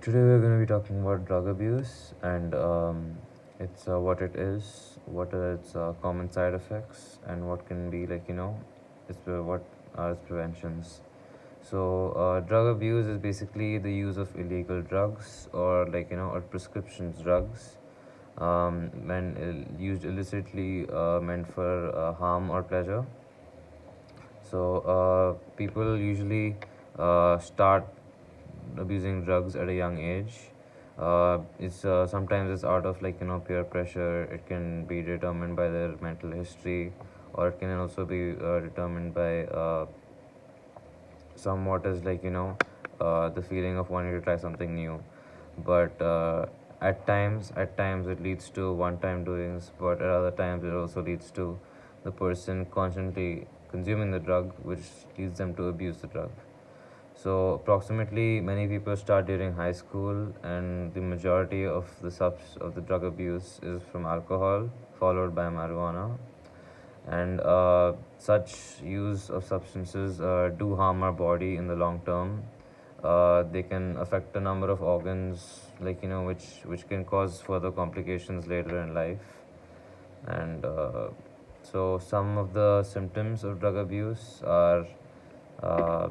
Today we're going to be talking about drug abuse and it's what it is, what are its common side effects, and what can be what are its preventions. So drug abuse is basically the use of illegal drugs or or prescription drugs when used illicitly, meant for harm or pleasure. So people usually start abusing drugs at a young age. It's sometimes it's out of peer pressure. It can be determined by their mental history, or it can also be determined by somewhat as the feeling of wanting to try something new. But at times it leads to one-time doings, but at other times it also leads to the person constantly consuming the drug, which leads them to abuse the drug. So approximately many people start during high school, and the majority of the drug abuse is from alcohol, followed by marijuana. And such use of substances do harm our body in the long term. They can affect a number of organs, which can cause further complications later in life. And so some of the symptoms of drug abuse are uh,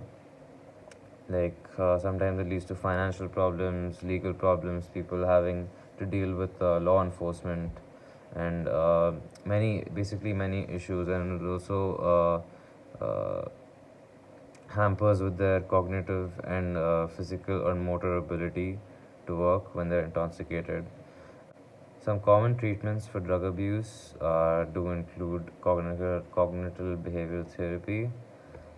sometimes it leads to financial problems, legal problems, people having to deal with law enforcement, and many issues, and it also hampers with their cognitive and physical or motor ability to work when they're intoxicated. Some common treatments for drug abuse do include cognitive behavioral therapy,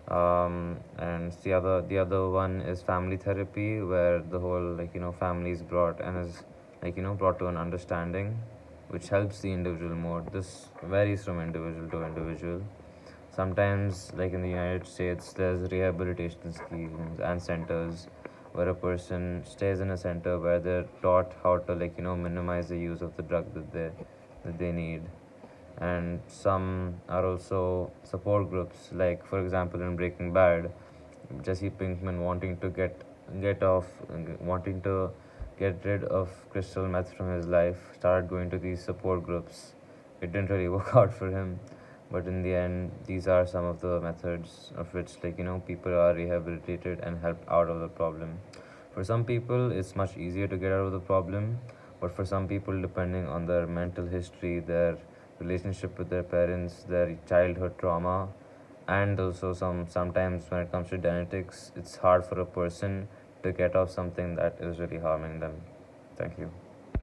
and the other one is family therapy, where the whole family is brought and is brought to an understanding, which helps the individual more. This varies from individual to individual. Sometimes, like in the United States, there's rehabilitation schemes and centers where a person stays in a center where they're taught how to minimize the use of the drug that they need. And some are also support groups, like for example in Breaking Bad, Jesse Pinkman wanting to get rid of crystal meth from his life, started going to these support groups. It didn't really work out for him, but in the end, these are some of the methods of which people are rehabilitated and helped out of the problem. For some people, it's much easier to get out of the problem, but for some people, depending on their mental history, their relationship with their parents, their childhood trauma, and also sometimes when it comes to genetics, it's hard for a person to get off something that is really harming them. Thank you.